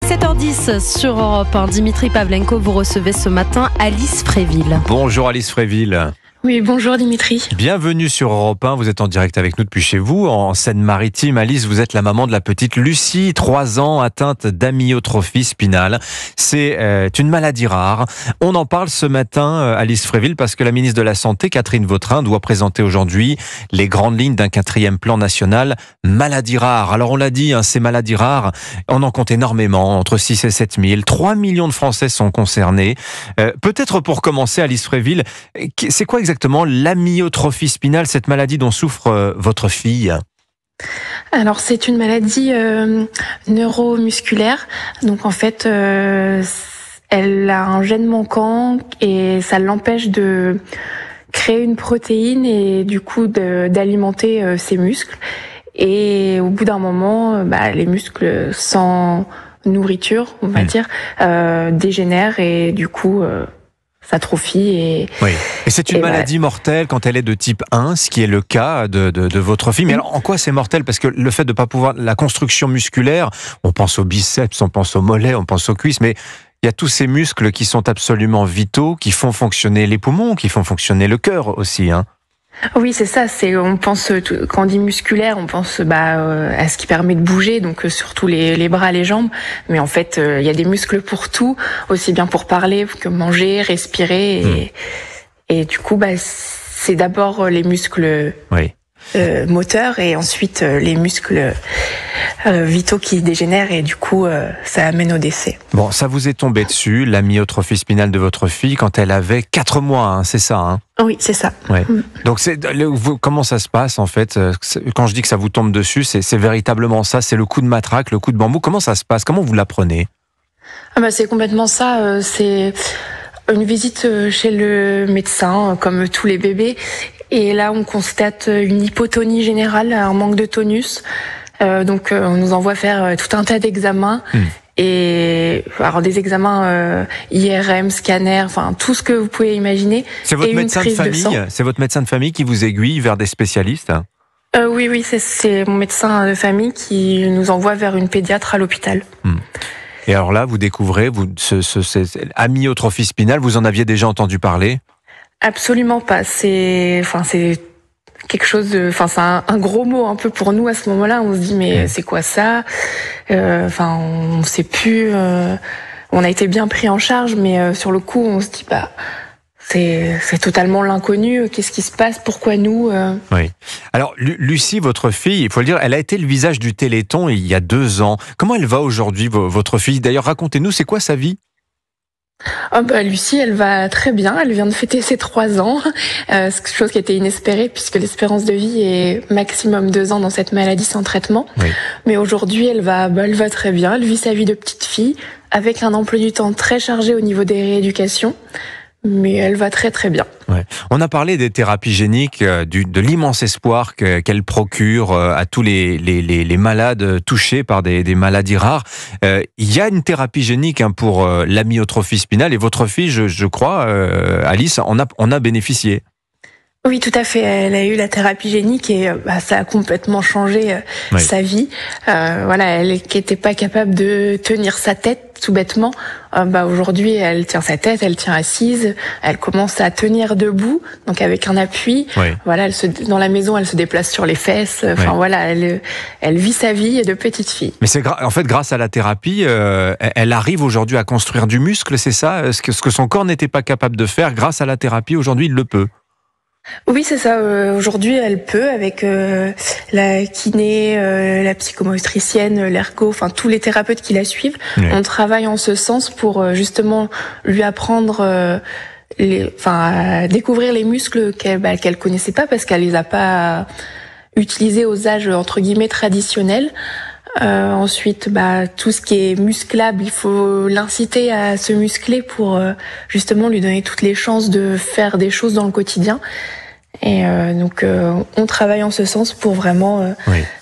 7h10 sur Europe 1. Dimitri Pavlenko, vous recevez ce matin Alice Fréville. Bonjour Alice Fréville. Oui, bonjour Dimitri. Bienvenue sur Europe 1, vous êtes en direct avec nous depuis chez vous, en Seine-Maritime. Alice, vous êtes la maman de la petite Lucie, 3 ans, atteinte d'amyotrophie spinale. C'est une maladie rare. On en parle ce matin, Alice Fréville, parce que la ministre de la Santé, Catherine Vautrin, doit présenter aujourd'hui les grandes lignes d'un 4e plan national maladies rares. Alors on l'a dit, ces maladies rares, on en compte énormément, entre 6 et 7 000. 3 millions de Français sont concernés. Peut-être pour commencer, Alice Fréville, c'est quoi exactement l'amyotrophie spinale, cette maladie dont souffre votre fille? Alors c'est une maladie neuromusculaire. Donc en fait, elle a un gène manquant et ça l'empêche de créer une protéine et du coup d'alimenter ses muscles. Et au bout d'un moment, les muscles sans nourriture, on va dire, dégénèrent et du coup s'atrophie. Oui. Et c'est une maladie mortelle quand elle est de type 1, ce qui est le cas de votre fille. Mais alors, en quoi c'est mortel? Parce que le fait de ne pas pouvoir... La construction musculaire, on pense aux biceps, on pense aux mollets, on pense aux cuisses, mais il y a tous ces muscles qui sont absolument vitaux, qui font fonctionner les poumons, qui font fonctionner le cœur aussi, hein. Oui, c'est ça. On pense, quand on dit musculaire, on pense à ce qui permet de bouger, donc surtout les bras, les jambes. Mais en fait, il y a des muscles pour tout, aussi bien pour parler que manger, respirer. Et du coup, c'est d'abord les muscles moteurs et ensuite les muscles vitaux qui dégénèrent et du coup, ça amène au décès. Bon, ça vous est tombé dessus, l'amyotrophie spinale de votre fille, quand elle avait 4 mois, hein, c'est ça, hein? Oui, c'est ça. Ouais. Donc, comment ça se passe, en fait? Quand je dis que ça vous tombe dessus, c'est véritablement ça, c'est le coup de matraque, le coup de bambou. Comment ça se passe? Comment vous l'apprenez? C'est complètement ça. C'est une visite chez le médecin, comme tous les bébés. Et là, on constate une hypotonie générale, un manque de tonus. Donc, on nous envoie faire tout un tas d'examens. Et alors des examens IRM, scanner, enfin tout ce que vous pouvez imaginer. C'est votre médecin de famille. C'est votre médecin de famille qui vous aiguille vers des spécialistes. Oui, c'est mon médecin de famille qui nous envoie vers une pédiatre à l'hôpital. Et alors là, vous découvrez cette amyotrophie spinale. Vous en aviez déjà entendu parler? Absolument pas. C'est quelque chose c'est un gros mot un peu pour nous à ce moment-là. On se dit mais c'est quoi ça? On sait plus. On a été bien pris en charge, mais sur le coup, on se dit c'est totalement l'inconnu. Qu'est-ce qui se passe? Pourquoi nous? Oui. Alors Lucie, votre fille, il faut le dire, elle a été le visage du Téléthon il y a 2 ans. Comment elle va aujourd'hui, votre fille? D'ailleurs, racontez-nous, c'est quoi sa vie? Lucie, elle va très bien. Elle vient de fêter ses 3 ans, chose qui était inespérée puisque l'espérance de vie est maximum 2 ans dans cette maladie sans traitement. Oui. Mais aujourd'hui, elle va très bien. Elle vit sa vie de petite fille avec un emploi du temps très chargé au niveau des rééducations. Mais elle va très très bien. Ouais. On a parlé des thérapies géniques, de l'immense espoir qu'elles procurent à tous les malades touchés par des maladies rares. Il y a une thérapie génique pour l'amyotrophie spinale et votre fille, je crois, Alice, en a bénéficié. Oui, tout à fait. Elle a eu la thérapie génique et ça a complètement changé sa vie. Elle qui n'était pas capable de tenir sa tête tout bêtement. Aujourd'hui, elle tient sa tête, elle tient assise, elle commence à tenir debout, donc avec un appui. Oui. Dans la maison, elle se déplace sur les fesses. Elle vit sa vie de petite fille. Mais c'est en fait grâce à la thérapie, elle arrive aujourd'hui à construire du muscle, c'est ça? Ce que son corps n'était pas capable de faire, grâce à la thérapie, aujourd'hui, il le peut. Oui, c'est ça. Aujourd'hui, elle peut, avec la kiné, la psychomotricienne, l'ergo, tous les thérapeutes qui la suivent. Oui. On travaille en ce sens pour justement lui apprendre à découvrir les muscles qu'elle connaissait pas parce qu'elle les a pas utilisés aux âges entre guillemets traditionnels. Ensuite, tout ce qui est musclable, il faut l'inciter à se muscler pour justement lui donner toutes les chances de faire des choses dans le quotidien. Et donc, on travaille en ce sens pour vraiment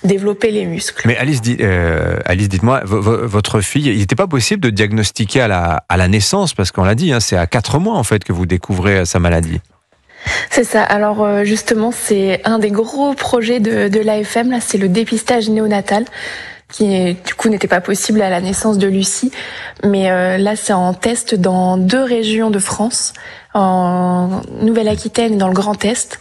développer les muscles. Mais Alice, dites-moi, votre fille, il n'était pas possible de diagnostiquer à la naissance, parce qu'on l'a dit, c'est à 4 mois en fait que vous découvrez sa maladie. C'est ça. Alors justement, c'est un des gros projets de l'AFM, là, c'est le dépistage néonatal. qui du coup n'était pas possible à la naissance de Lucie. Mais là, c'est en test dans 2 régions de France, en Nouvelle-Aquitaine et dans le Grand Est.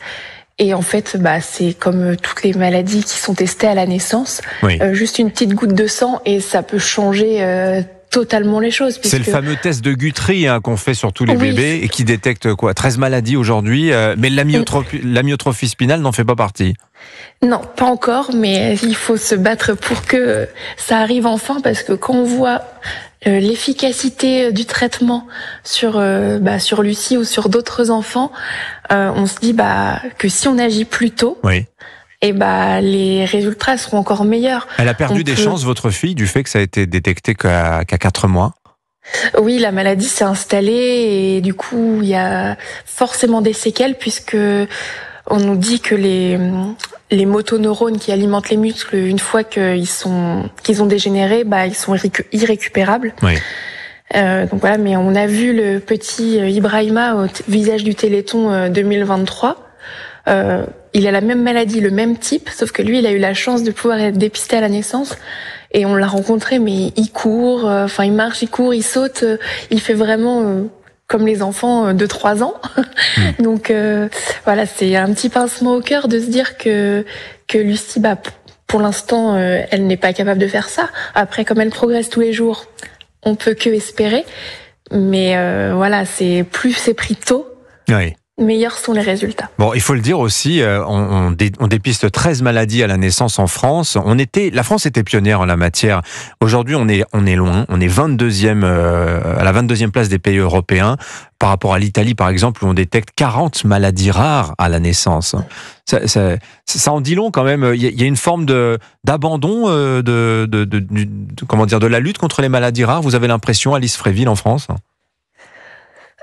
Et en fait, c'est comme toutes les maladies qui sont testées à la naissance, Oui. Juste une petite goutte de sang et ça peut changer totalement les choses. C'est le fameux test de Guthrie qu'on fait sur tous les bébés et qui détecte 13 maladies aujourd'hui, mais l'amyotrophie spinale n'en fait pas partie. Non, pas encore, mais il faut se battre pour que ça arrive enfin, parce que quand on voit l'efficacité du traitement sur Lucie ou sur d'autres enfants, on se dit que si on agit plus tôt, et les résultats seront encore meilleurs. Elle a perdu des chances, votre fille, du fait que ça a été détecté qu'à 4 mois? Oui, la maladie s'est installée et du coup, il y a forcément des séquelles, puisque on nous dit que les motoneurones qui alimentent les muscles, une fois qu'ils ont dégénéré, ils sont irrécupérables. Oui. Donc voilà, mais on a vu le petit Ibrahima au visage du Téléthon 2023. Il a la même maladie, le même type, sauf que lui, il a eu la chance de pouvoir être dépisté à la naissance. Et on l'a rencontré, mais il court, il marche, il court, il saute, il fait vraiment comme les enfants de 3 ans. Donc voilà, c'est un petit pincement au cœur de se dire que Lucie, pour l'instant, elle n'est pas capable de faire ça. Après, comme elle progresse tous les jours, on peut que espérer. Mais voilà, plus c'est pris tôt. Oui. Meilleurs sont les résultats. Bon, il faut le dire aussi, on dépiste 13 maladies à la naissance en France. La France était pionnière en la matière. Aujourd'hui, on est loin. On est 22e, à la 22e place des pays européens, par rapport à l'Italie, par exemple, où on détecte 40 maladies rares à la naissance. Ça en dit long quand même. Il y a une forme d'abandon de la lutte contre les maladies rares. Vous avez l'impression, Alice Fréville, en France?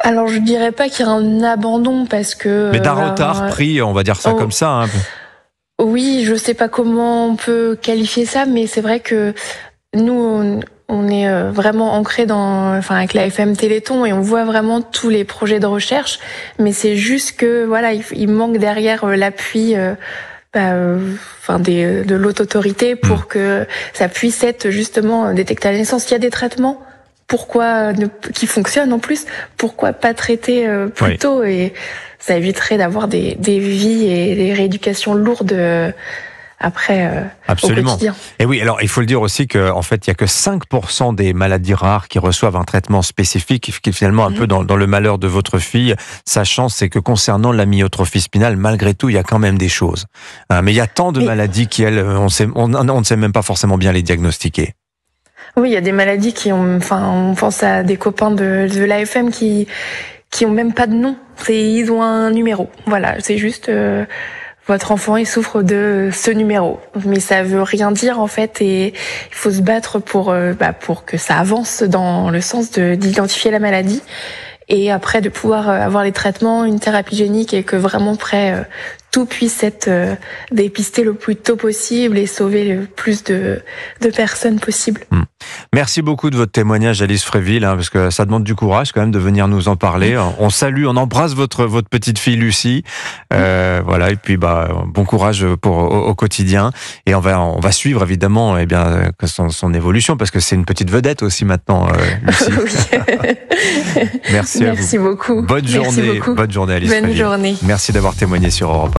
Alors, je dirais pas qu'il y a un abandon, parce que... Mais d'un retard pris, on va dire ça comme ça. Oui, je sais pas comment on peut qualifier ça, mais c'est vrai que nous, on est vraiment ancré avec la FM Téléthon, et on voit vraiment tous les projets de recherche, mais c'est juste que, il manque derrière l'appui de l'autre autorité pour que ça puisse être justement détecté à la naissance. Il y a des traitements. Qui fonctionnent en plus, pourquoi pas traiter plus tôt, et ça éviterait d'avoir des vies et des rééducations lourdes après Absolument. au quotidien. Et oui, alors il faut le dire aussi qu'en fait, il n'y a que 5% des maladies rares qui reçoivent un traitement spécifique, qui est finalement un peu dans le malheur de votre fille. Sa chance, c'est que concernant l'amyotrophie spinale, malgré tout, il y a quand même des choses. Mais il y a tant de maladies qui, on ne sait même pas forcément bien les diagnostiquer. Oui, il y a des maladies on pense à des copains de l'AFM qui ont même pas de nom. Ils ont un numéro. Voilà, c'est juste votre enfant, il souffre de ce numéro. Mais ça veut rien dire en fait, et il faut se battre pour que ça avance dans le sens d'identifier la maladie, et après de pouvoir avoir les traitements, une thérapie génique, et que vraiment tout puisse être dépisté le plus tôt possible et sauver le plus de personnes possible. Merci beaucoup de votre témoignage, Alice Fréville, parce que ça demande du courage quand même de venir nous en parler. On salue, on embrasse votre petite fille Lucie. Voilà, et puis bon courage au quotidien. Et on va suivre évidemment son évolution, parce que c'est une petite vedette aussi maintenant, Lucie. Oui. Merci beaucoup. Bonne journée, Alice Fréville. Bonne journée. Merci d'avoir témoigné sur Europe 1.